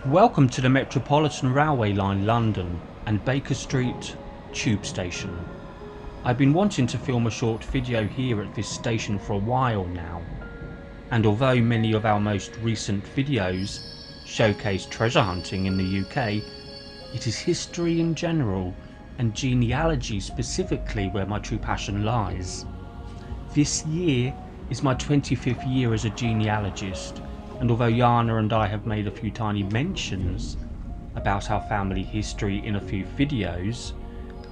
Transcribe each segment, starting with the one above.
Welcome to the Metropolitan Railway Line London and Baker Street Tube Station. I've been wanting to film a short video here at this station for a while now, and although many of our most recent videos showcase treasure hunting in the UK, it is history in general and genealogy specifically where my true passion lies. This year is my 25th year as a genealogist, and although Jana and I have made a few tiny mentions about our family history in a few videos,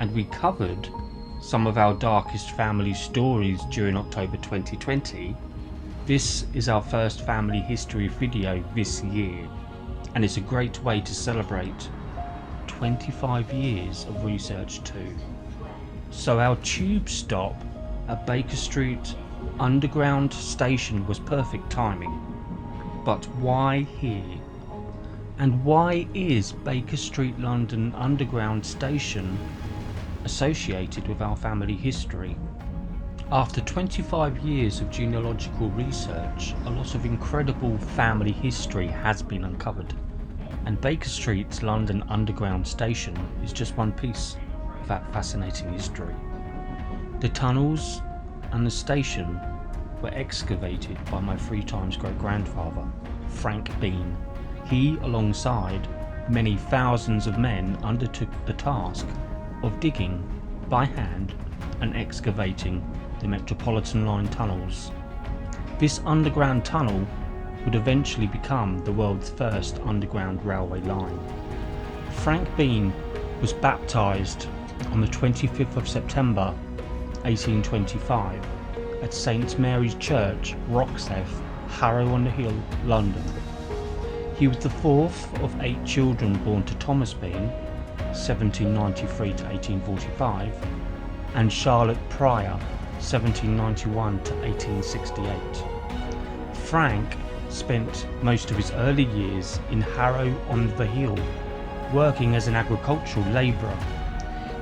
and we covered some of our darkest family stories during October 2020, this is our first family history video this year, and it's a great way to celebrate 25 years of research too. So our tube stop at Baker Street Underground Station was perfect timing. But why here? And why is Baker Street London Underground Station associated with our family history? After 25 years of genealogical research, a lot of incredible family history has been uncovered, and Baker Street's London Underground Station is just one piece of that fascinating history. The tunnels and the station were excavated by my 3-times great-grandfather, Frank Bean. He, alongside many thousands of men, undertook the task of digging by hand and excavating the Metropolitan Line tunnels. This underground tunnel would eventually become the world's first underground railway line. Frank Bean was baptised on the 25th of September 1825 at St Mary's Church, Roxeth, Harrow-on-the-Hill, London. He was the fourth of 8 children born to Thomas Bean, 1793 to 1845, and Charlotte Pryor, 1791 to 1868. Frank spent most of his early years in Harrow-on-the-Hill, working as an agricultural labourer.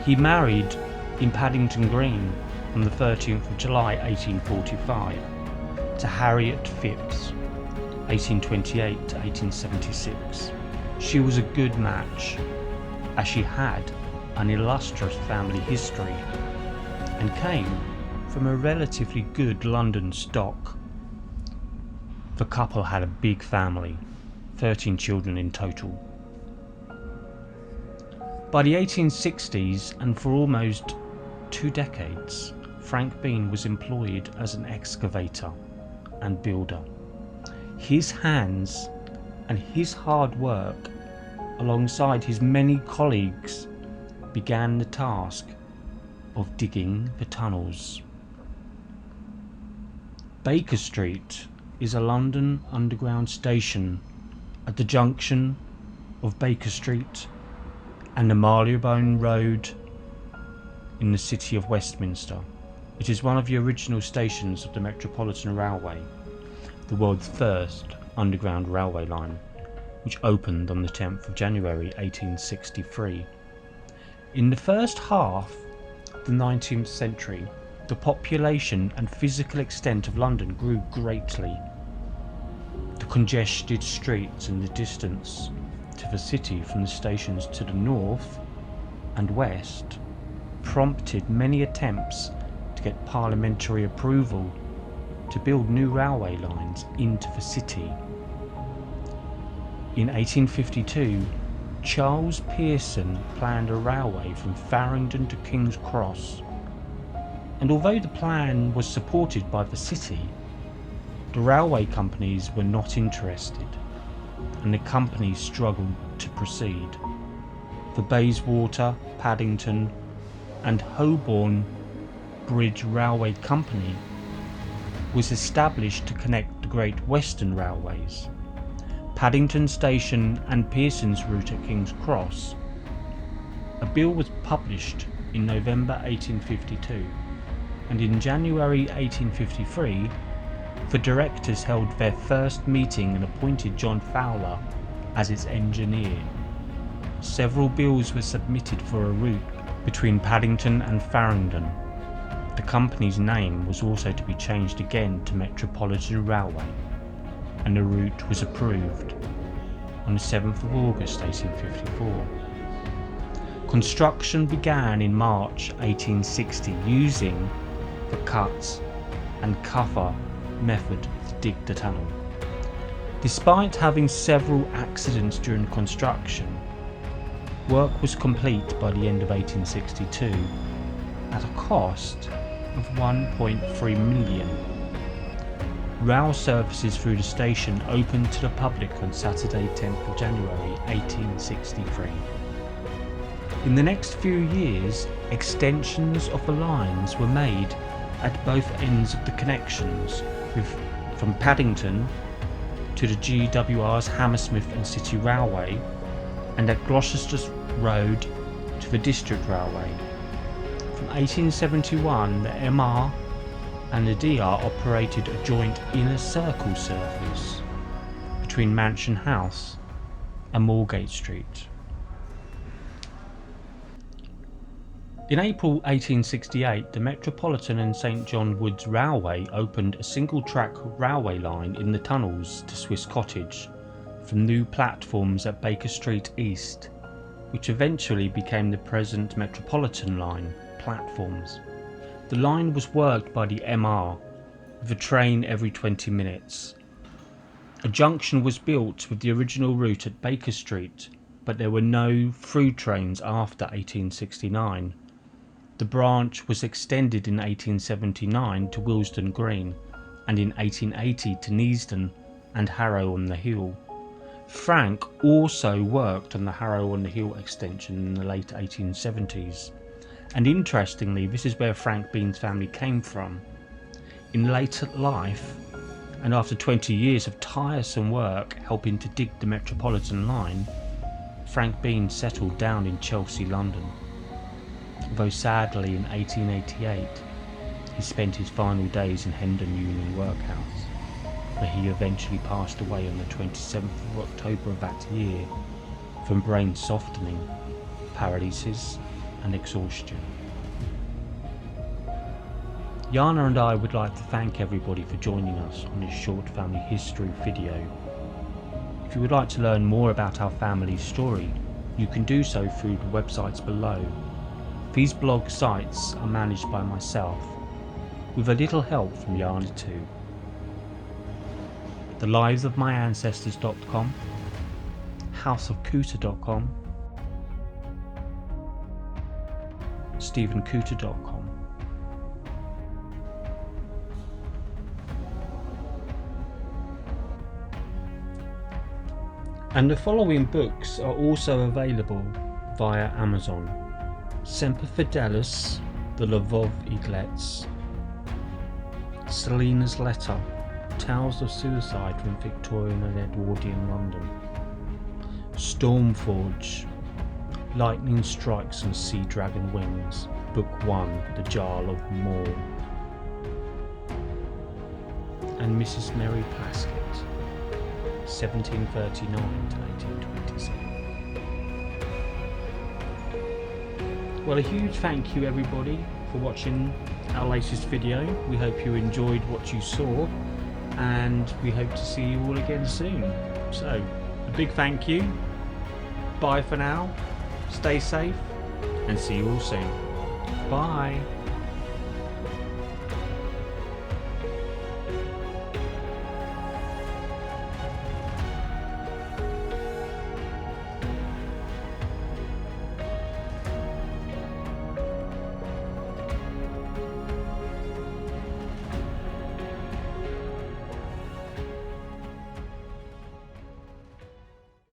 He married in Paddington Green on the 13th of July 1845 to Harriet Phipps, 1828 to 1876. She was a good match, as she had an illustrious family history and came from a relatively good London stock. The couple had a big family, 13 children in total. By the 1860s, and for almost 2 decades, Frank Bean was employed as an excavator and builder. His hands and his hard work, alongside his many colleagues, began the task of digging the tunnels. Baker Street is a London Underground station at the junction of Baker Street and the Marylebone Road in the city of Westminster. It is one of the original stations of the Metropolitan Railway, the world's first underground railway line, which opened on the 10th of January 1863. In the first half of the 19th century, the population and physical extent of London grew greatly. The congested streets and the distance to the city from the stations to the north and west prompted many attempts to get parliamentary approval to build new railway lines into the city. In 1852, Charles Pearson planned a railway from Farringdon to King's Cross, and although the plan was supported by the city, the railway companies were not interested, and the companies struggled to proceed. The Bayswater, Paddington and Holborn Bridge Railway Company was established to connect the Great Western Railways, Paddington Station and Pearson's route at King's Cross. A bill was published in November 1852, and in January 1853 the directors held their first meeting and appointed John Fowler as its engineer. Several bills were submitted for a route between Paddington and Farringdon. The company's name was also to be changed again to Metropolitan Railway, and the route was approved. on the 7th of August 1854. Construction began in March 1860 using the cut and cover method to dig the tunnel. Despite having several accidents during construction, work was complete by the end of 1862 at a cost of 1.3 million. Rail services through the station opened to the public on Saturday 10th of January 1863. In the next few years, extensions of the lines were made at both ends of the connections, from Paddington to the GWR's Hammersmith and City Railway, and at Gloucester Road to the District Railway. From 1871, the MR and the DR operated a joint inner circle service between Mansion House and Moorgate Street. In April 1868, the Metropolitan and St John Wood's Railway opened a single-track railway line in the tunnels to Swiss Cottage from new platforms at Baker Street East, which eventually became the present Metropolitan line platforms. The line was worked by the MR, with a train every 20 minutes. A junction was built with the original route at Baker Street, but there were no through trains after 1869. The branch was extended in 1879 to Willesden Green, and in 1880 to Neasden and Harrow-on-the-Hill. Frank also worked on the Harrow-on-the-Hill extension in the late 1870s, and interestingly, this is where Frank Bean's family came from. In later life, and after 20 years of tiresome work helping to dig the Metropolitan line, Frank Bean settled down in Chelsea, London. Though sadly in 1888 he spent his final days in Hendon Union Workhouse, where he eventually passed away on the 27th of October of that year from brain softening, paralysis and exhaustion. Jana and I would like to thank everybody for joining us on this short family history video. If you would like to learn more about our family's story, you can do so through the websites below. These blog sites are managed by myself, with a little help from Jana too. thelivesofmyancestors.com, houseofcooter.com, stephencooter.com. And the following books are also available via Amazon: Semper Fidelis, The Lvov Eaglets, Selina's Letter, Tales of Suicide from Victorian and Edwardian London, Stormforge, Lightning Strikes on Sea Dragon Wings, Book 1, The Jarl of Moor, and Mrs. Mary Plaskett, 1739 to 1827. Well, a huge thank you everybody for watching our latest video. We hope you enjoyed what you saw, and we hope to see you all again soon. So, a big thank you. Bye for now. Stay safe and see you all soon. Bye.